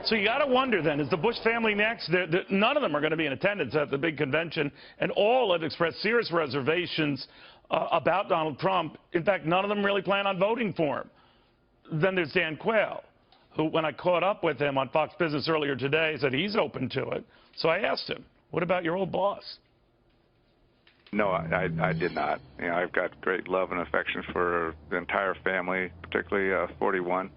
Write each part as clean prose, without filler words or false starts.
So you got to wonder then, is the Bush family next? None of them are going to be in attendance at the big convention, and all have expressed serious reservations about Donald Trump. In fact, none of them really plan on voting for him. Then there's Dan Quayle, who, when I caught up with him on Fox Business earlier today, said he's open to it. So I asked him, what about your old boss? No, I did not. You know, I've got great love and affection for the entire family, particularly 41.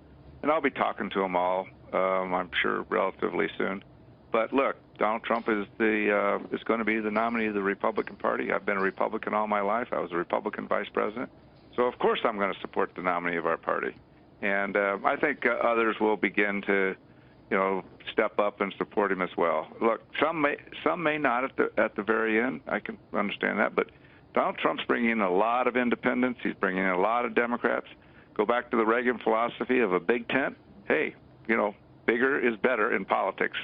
And I'll be talking to them all, I'm sure, relatively soon. But look, Donald Trump is going to be the nominee of the Republican Party. I've been a Republican all my life. I was a Republican vice president. So, of course, I'm going to support the nominee of our party. And I think others will begin to, you know, step up and support him as well. Look, some may not at the very end. I can understand that. But Donald Trump's bringing in a lot of independents. He's bringing in a lot of Democrats. Go back to the Reagan philosophy of a big tent. Hey, you know, bigger is better in politics.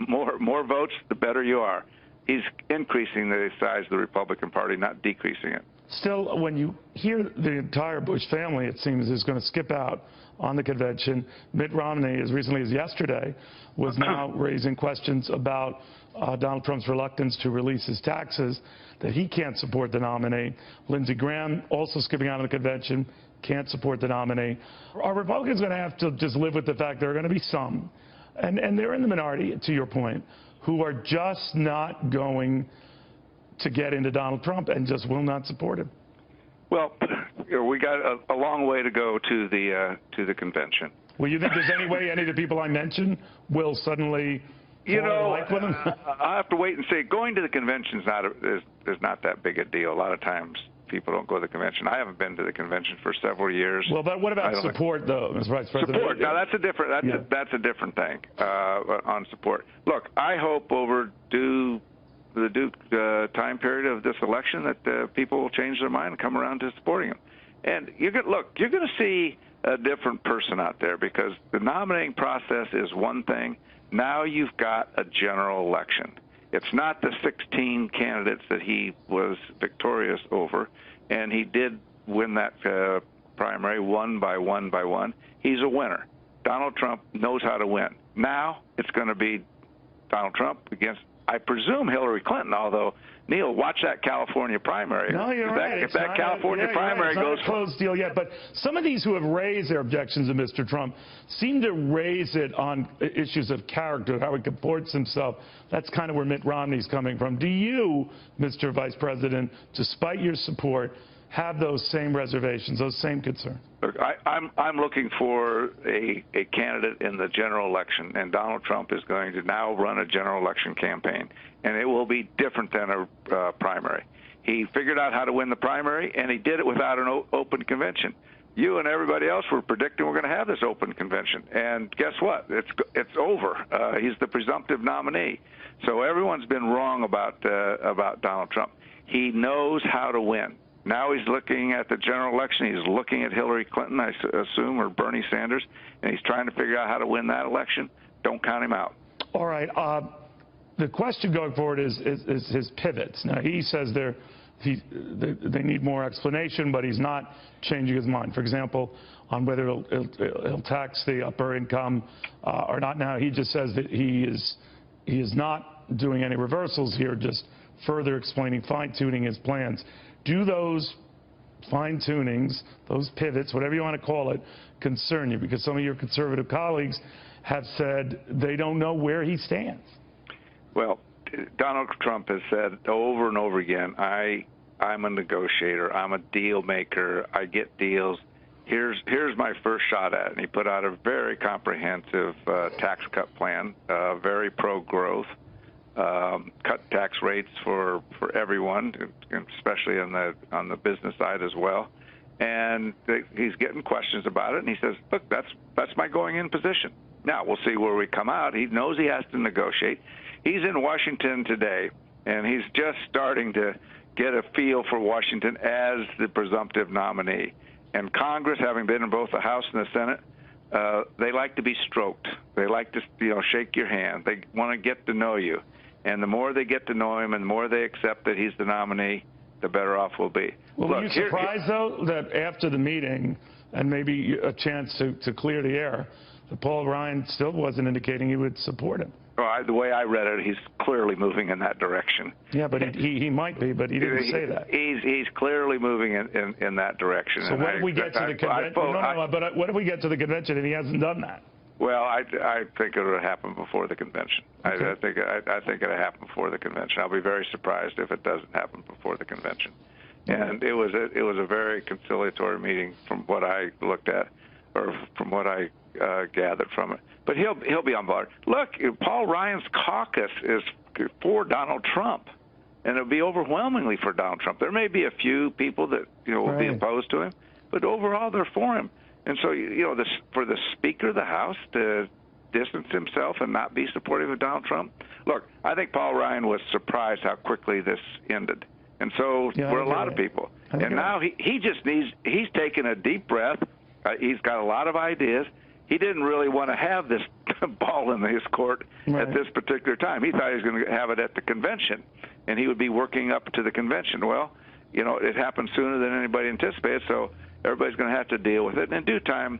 More votes, the better you are. He's increasing the size of the Republican Party, not decreasing it. Still, when you hear the entire Bush family, it seems, is going to skip out on the convention. Mitt Romney, as recently as yesterday, was now raising questions about Donald Trump's reluctance to release his taxes, that he can't support the nominee. Lindsey Graham also skipping out of the convention, can't support the nominee. Are Republicans going to have to just live with the fact there are going to be some, and they're in the minority, to your point, who are just not going to get into Donald Trump and just will not support him? Well, you know, we got a long way to go to the convention. Well, you think there's any way any of the people I mentioned will suddenly, you know, like with him? I have to wait and see. Going to the convention is not that big a deal. A lot of times people don't go to the convention. I haven't been to the convention for several years. Well, but what about support, though, Mr. Vice President? Support. Now, that's a different thing on support. Look, I hope over the time period of this election that people will change their mind and come around to supporting him. And you're going to see a different person out there, because the nominating process is one thing. Now you've got a general election. It's not the 16 candidates that he was victorious over, and he did win that primary one by one. He's a winner. Donald Trump knows how to win. Now it's going to be Donald Trump against, I presume, Hillary Clinton, although, Neil, watch that California primary. No, you're right. If that California primary goes... It's not a closed deal yet, but some of these who have raised their objections to Mr. Trump seem to raise it on issues of character, how he comports himself. That's kind of where Mitt Romney's coming from. Do you, Mr. Vice President, despite your support, have those same reservations, those same concerns? Look, I'm looking for a candidate in the general election, and Donald Trump is going to now run a general election campaign, and it will be different than a primary. He figured out how to win the primary, and he did it without an open convention. You and everybody else were predicting we're going to have this open convention, and guess what? It's over. He's the presumptive nominee. So everyone's been wrong about Donald Trump. He knows how to win. Now he's looking at the general election. He's looking at Hillary Clinton, I assume, or Bernie Sanders, and he's trying to figure out how to win that election. Don't count him out. All right. The question going forward is his pivots. Now, he says they need more explanation, but he's not changing his mind. For example, on whether he'll tax the upper income or not now, he just says that he is not doing any reversals here, just further explaining, fine-tuning his plans. Do those fine-tunings, those pivots, whatever you want to call it, concern you? Because some of your conservative colleagues have said they don't know where he stands. Well, Donald Trump has said over and over again, I'm a negotiator, I'm a deal maker, I get deals. Here's my first shot at it. And he put out a very comprehensive tax cut plan, very pro-growth. Cut tax rates for everyone, especially on the business side as well. And he's getting questions about it, and he says, look, that's my going-in position. Now, we'll see where we come out. He knows he has to negotiate. He's in Washington today, and he's just starting to get a feel for Washington as the presumptive nominee. And Congress, having been in both the House and the Senate, they like to be stroked. They like to, shake your hand. They want to get to know you. And the more they get to know him and the more they accept that he's the nominee, the better off we'll be. Well, were you surprised, though, that after the meeting, and maybe a chance to clear the air, Paul Ryan still wasn't indicating he would support him. Well, the way I read it, he's clearly moving in that direction. Yeah, but he might be, but he didn't say that. He's clearly moving in that direction. So what if we get to the convention? But what if we get to the convention and he hasn't done that? Well, I think it would happen before the convention. Okay. I think it'll happen before the convention. I'll be very surprised if it doesn't happen before the convention. And it was a very conciliatory meeting from what I looked at, or from what I gathered from it. But he'll be on board. Look, Paul Ryan's caucus is for Donald Trump, and it'll be overwhelmingly for Donald Trump. There may be a few people that will be opposed to him, but overall they're for him. And so for the Speaker of the House to distance himself and not be supportive of Donald Trump. Look, I think Paul Ryan was surprised how quickly this ended, and so were a lot of people. And now he's taken a deep breath. He's got a lot of ideas. He didn't really want to have this ball in his court at this particular time. He thought he was going to have it at the convention, and he would be working up to the convention. Well, it happened sooner than anybody anticipated, so everybody's going to have to deal with it. And in due time,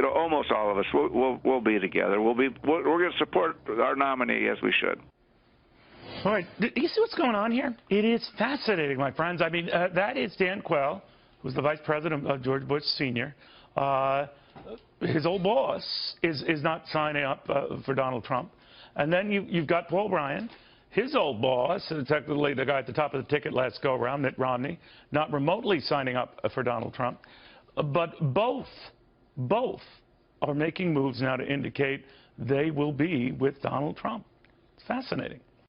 almost all of us we'll be together. We're going to support our nominee as we should. All right. Do you see what's going on here? It is fascinating, my friends. I mean, that is Dan Quayle, who's the vice president of George Bush Sr. His old boss is not signing up for Donald Trump. And then you've got Paul Ryan, his old boss, technically the guy at the top of the ticket last go-around, Mitt Romney, not remotely signing up for Donald Trump. But both are making moves now to indicate they will be with Donald Trump. It's fascinating.